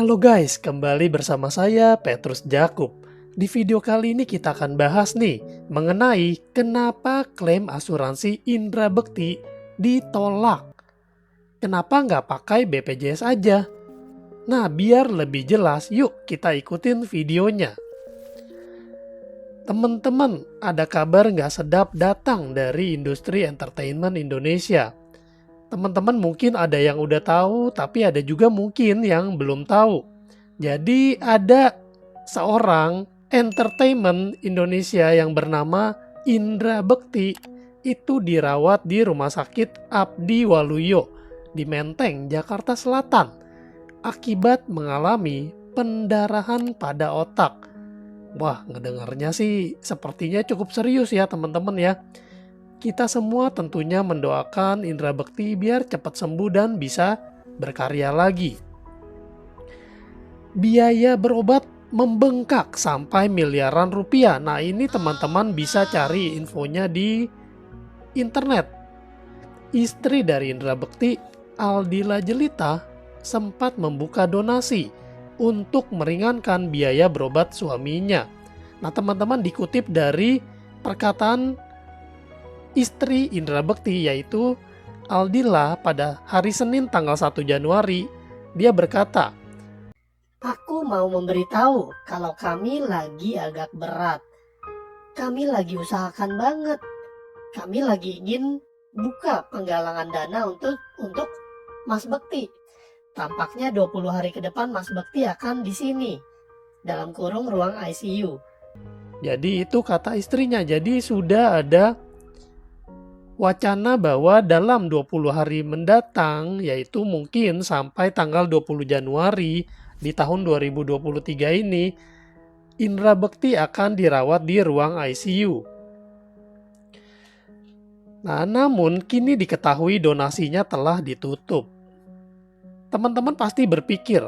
Halo guys, kembali bersama saya Petrus Jakub. Di video kali ini kita akan bahas nih mengenai kenapa klaim asuransi Indra Bekti ditolak. Kenapa nggak pakai BPJS aja? Nah, biar lebih jelas, yuk kita ikutin videonya. Teman-teman, ada kabar nggak sedap datang dari industri entertainment Indonesia. Teman-teman mungkin ada yang udah tahu, tapi ada juga mungkin yang belum tahu. Jadi ada seorang entertainment Indonesia yang bernama Indra Bekti itu dirawat di Rumah Sakit Abdi Waluyo di Menteng, Jakarta Selatan akibat mengalami pendarahan pada otak. Wah, ngedengarnya sih sepertinya cukup serius ya teman-teman ya. Kita semua tentunya mendoakan Indra Bekti biar cepat sembuh dan bisa berkarya lagi. Biaya berobat membengkak sampai miliaran rupiah. Nah, ini teman-teman bisa cari infonya di internet. Istri dari Indra Bekti, Aldila Jelita, sempat membuka donasi untuk meringankan biaya berobat suaminya. Nah, teman-teman dikutip dari perkataan istri Indra Bekti yaitu Aldila pada hari Senin tanggal 1 Januari, dia berkata, "Aku mau memberitahu kalau kami lagi agak berat. Kami lagi usahakan banget. Kami lagi ingin buka penggalangan dana untuk Mas Bekti. Tampaknya 20 hari ke depan Mas Bekti akan di sini. Dalam kurung ruang ICU." Jadi itu kata istrinya. Jadi sudah ada wacana bahwa dalam 20 hari mendatang, yaitu mungkin sampai tanggal 20 Januari di tahun 2023 ini, Indra Bekti akan dirawat di ruang ICU. Nah, namun kini diketahui donasinya telah ditutup. Teman-teman pasti berpikir,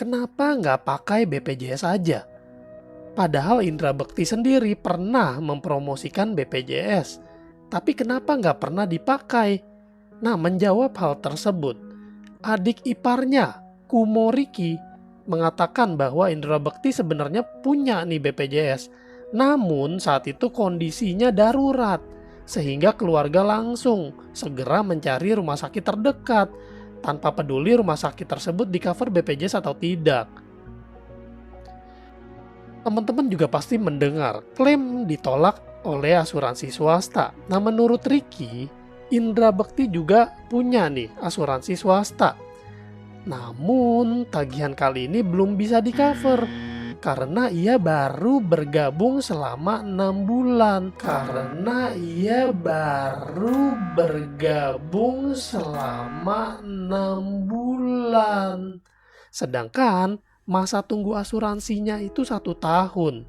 kenapa nggak pakai BPJS aja? Padahal Indra Bekti sendiri pernah mempromosikan BPJS. Tapi kenapa nggak pernah dipakai? Nah, menjawab hal tersebut, adik iparnya, Kumo Riki, mengatakan bahwa Indra Bekti sebenarnya punya nih BPJS. Namun saat itu kondisinya darurat, sehingga keluarga langsung segera mencari rumah sakit terdekat, tanpa peduli rumah sakit tersebut di cover BPJS atau tidak. Teman-teman juga pasti mendengar klaim ditolak oleh asuransi swasta. Nah, menurut Ricky, Indra Bekti juga punya nih asuransi swasta. Namun tagihan kali ini belum bisa di-cover karena ia baru bergabung selama 6 bulan. Sedangkan masa tunggu asuransinya itu 1 tahun.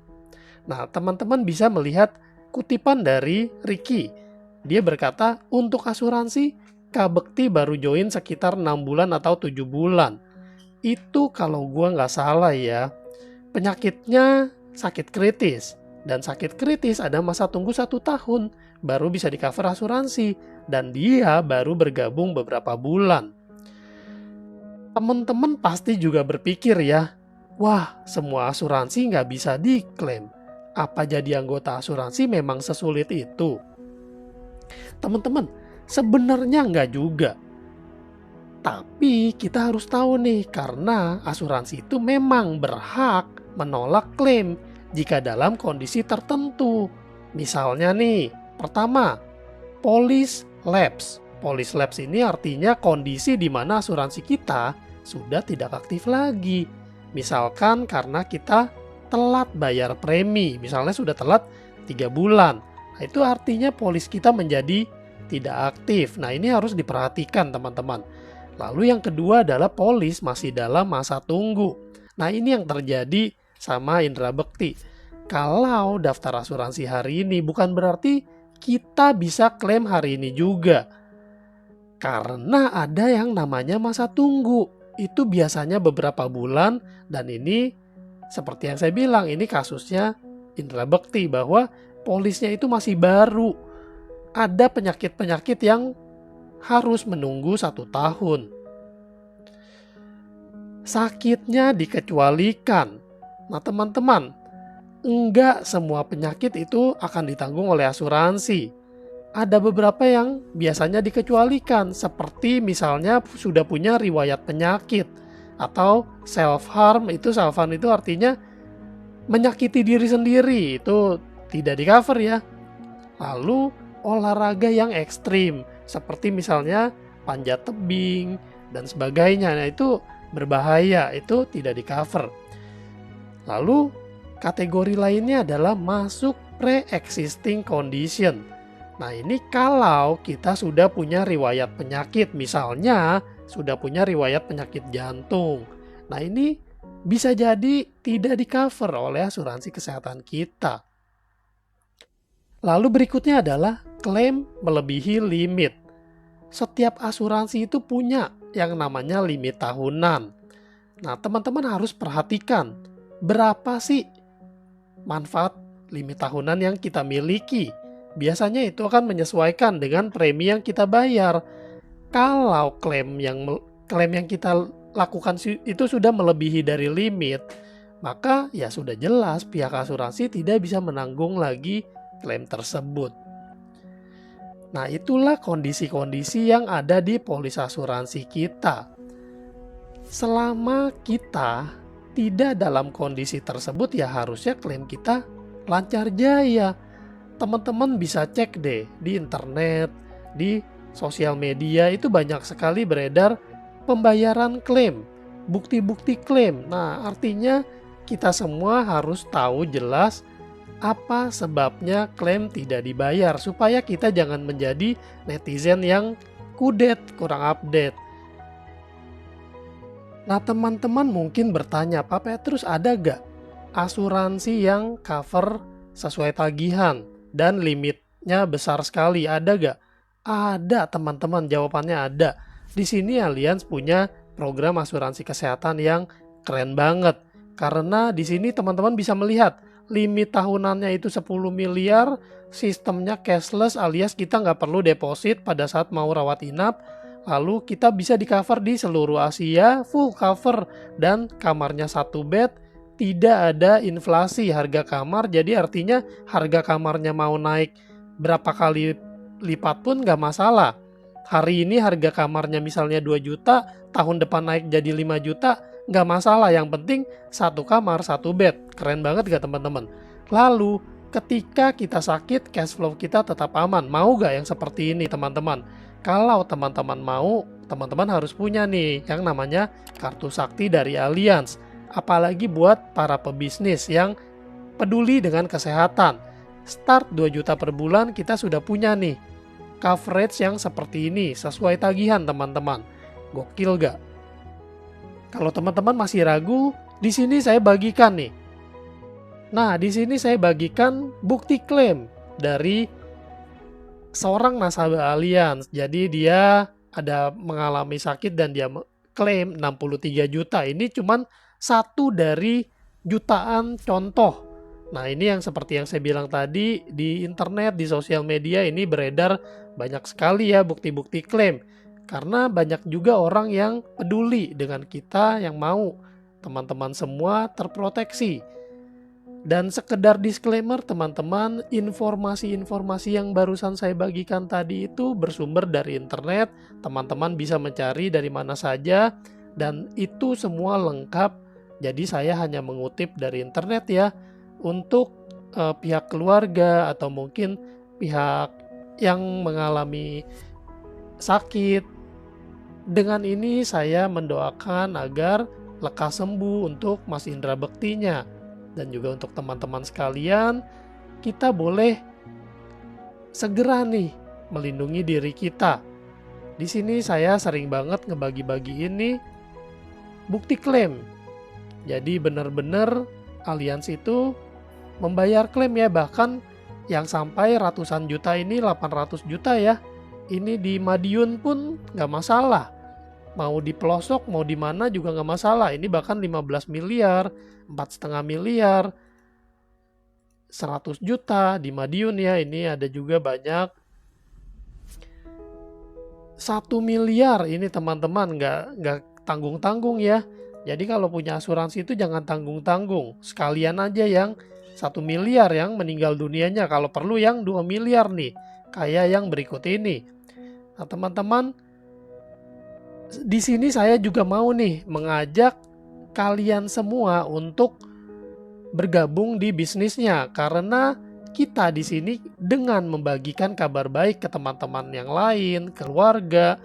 Nah, teman-teman bisa melihat kutipan dari Ricky. Dia berkata, untuk asuransi, Kak Bekti baru join sekitar 6 bulan atau 7 bulan. Itu kalau gua nggak salah ya. Penyakitnya sakit kritis. Dan sakit kritis ada masa tunggu 1 tahun. Baru bisa di cover asuransi. Dan dia baru bergabung beberapa bulan. Teman-teman pasti juga berpikir ya, wah, semua asuransi nggak bisa diklaim. Apa jadi anggota asuransi memang sesulit itu? Teman-teman, sebenarnya nggak juga. Tapi kita harus tahu nih, karena asuransi itu memang berhak menolak klaim jika dalam kondisi tertentu. Misalnya nih, pertama, police lapse. Police lapse ini artinya kondisi di mana asuransi kita sudah tidak aktif lagi. Misalkan karena kita telat bayar premi, misalnya sudah telat 3 bulan. Nah, itu artinya polis kita menjadi tidak aktif. Nah, ini harus diperhatikan teman-teman. Lalu yang kedua adalah polis masih dalam masa tunggu. Nah, ini yang terjadi sama Indra Bekti. Kalau daftar asuransi hari ini bukan berarti kita bisa klaim hari ini juga. Karena ada yang namanya masa tunggu. Itu biasanya beberapa bulan, dan ini seperti yang saya bilang, ini kasusnya Indra Bekti bahwa polisnya itu masih baru. Ada penyakit-penyakit yang harus menunggu 1 tahun. sakitnya dikecualikan. Nah teman-teman, enggak semua penyakit itu akan ditanggung oleh asuransi. Ada beberapa yang biasanya dikecualikan, seperti misalnya sudah punya riwayat penyakit atau self harm. Self harm itu artinya menyakiti diri sendiri, itu tidak di cover ya. Lalu olahraga yang ekstrim seperti misalnya panjat tebing dan sebagainya, nah itu berbahaya, itu tidak di cover. Lalu kategori lainnya adalah masuk pre-existing condition. Nah ini kalau kita sudah punya riwayat penyakit, misalnya sudah punya riwayat penyakit jantung. Nah ini bisa jadi tidak di cover oleh asuransi kesehatan kita. Lalu berikutnya adalah klaim melebihi limit. Setiap asuransi itu punya yang namanya limit tahunan. Nah teman-teman harus perhatikan berapa sih manfaat limit tahunan yang kita miliki. Biasanya itu akan menyesuaikan dengan premi yang kita bayar. Kalau klaim yang kita lakukan itu sudah melebihi dari limit, maka ya sudah jelas pihak asuransi tidak bisa menanggung lagi klaim tersebut. Nah itulah kondisi-kondisi yang ada di polis asuransi kita. Selama kita tidak dalam kondisi tersebut ya harusnya klaim kita lancar jaya. Teman-teman bisa cek deh di internet, di sosial media itu banyak sekali beredar pembayaran klaim, bukti-bukti klaim. Nah artinya kita semua harus tahu jelas apa sebabnya klaim tidak dibayar, supaya kita jangan menjadi netizen yang kudet, kurang update. Nah teman-teman mungkin bertanya, Pak Petrus ada gak asuransi yang cover sesuai tagihan dan limitnya besar sekali, ada gak? Ada teman-teman, jawabannya ada. Di sini Allianz punya program asuransi kesehatan yang keren banget. Karena di sini teman-teman bisa melihat limit tahunannya itu 10 miliar, sistemnya cashless alias kita nggak perlu deposit pada saat mau rawat inap, lalu kita bisa di cover di seluruh Asia, full cover, dan kamarnya 1 bed, tidak ada inflasi harga kamar, jadi artinya harga kamarnya mau naik berapa kali lipat pun nggak masalah. Hari ini harga kamarnya misalnya 2 juta, tahun depan naik jadi 5 juta, nggak masalah, yang penting 1 kamar 1 bed. Keren banget gak teman-teman? Lalu ketika kita sakit, cash flow kita tetap aman. Mau gak yang seperti ini teman-teman? Kalau teman-teman mau, teman-teman harus punya nih yang namanya kartu sakti dari Allianz. Apalagi buat para pebisnis yang peduli dengan kesehatan. Start 2 juta per bulan kita sudah punya nih coverage yang seperti ini sesuai tagihan teman-teman. Gokil gak? Kalau teman-teman masih ragu, di sini saya bagikan nih. Nah, di sini saya bagikan bukti klaim dari seorang nasabah Allianz. Jadi dia ada mengalami sakit dan dia klaim 63 juta. Ini cuman satu dari jutaan contoh. Nah, ini yang seperti yang saya bilang tadi, di internet, di sosial media ini beredar banyak sekali ya bukti-bukti klaim. Karena banyak juga orang yang peduli dengan kita, yang mau teman-teman semua terproteksi. Dan sekedar disclaimer teman-teman, informasi-informasi yang barusan saya bagikan tadi itu bersumber dari internet. Teman-teman bisa mencari dari mana saja dan itu semua lengkap. Jadi saya hanya mengutip dari internet ya. Untuk pihak keluarga atau mungkin pihak yang mengalami sakit, dengan ini saya mendoakan agar lekas sembuh untuk Mas Indra Bektinya. Dan juga untuk teman-teman sekalian, kita boleh segera nih melindungi diri kita. Di sini saya sering banget ngebagi-bagi ini bukti klaim. Jadi benar-benar Allianz itu membayar klaim ya, bahkan yang sampai ratusan juta ini 800 juta ya. Ini di Madiun pun nggak masalah. Mau di pelosok, mau di mana juga nggak masalah. Ini bahkan 15 miliar, 4,5 miliar, 100 juta di Madiun ya. Ini ada juga banyak 1 miliar. Ini teman-teman nggak tanggung-tanggung ya. Jadi kalau punya asuransi itu jangan tanggung-tanggung. Sekalian aja yang 1 miliar yang meninggal dunianya. Kalau perlu yang 2 miliar nih. Kayak yang berikut ini. Nah teman-teman, di sini saya juga mau nih mengajak kalian semua untuk bergabung di bisnisnya. Karena kita di sini dengan membagikan kabar baik ke teman-teman yang lain, keluarga,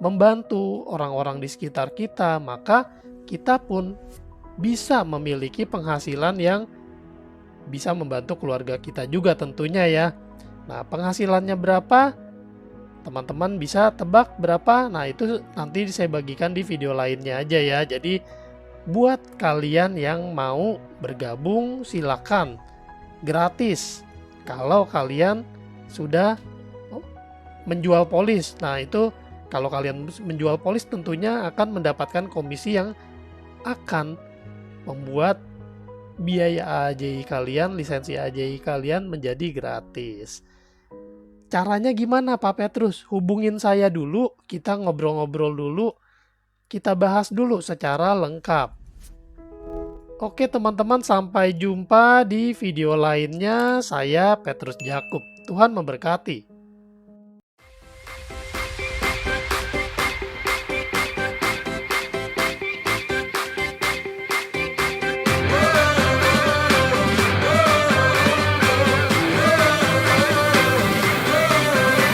membantu orang-orang di sekitar kita, maka kita pun bisa memiliki penghasilan yang bisa membantu keluarga kita juga tentunya ya. Nah, penghasilannya berapa? Teman-teman bisa tebak berapa? Nah, itu nanti saya bagikan di video lainnya aja ya. Jadi, buat kalian yang mau bergabung silakan. Gratis. Kalau kalian sudah menjual polis. Nah, itu kalau kalian menjual polis tentunya akan mendapatkan komisi yang akan membuat biaya AJI kalian, lisensi AJI kalian menjadi gratis. Caranya gimana Pak Petrus? Hubungin saya dulu, kita ngobrol-ngobrol dulu, kita bahas dulu secara lengkap. Oke teman-teman, sampai jumpa di video lainnya. Saya Petrus Jakub. Tuhan memberkati.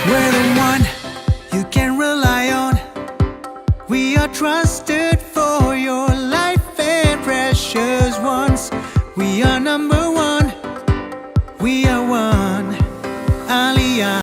We're the one you can rely on. We are trusted.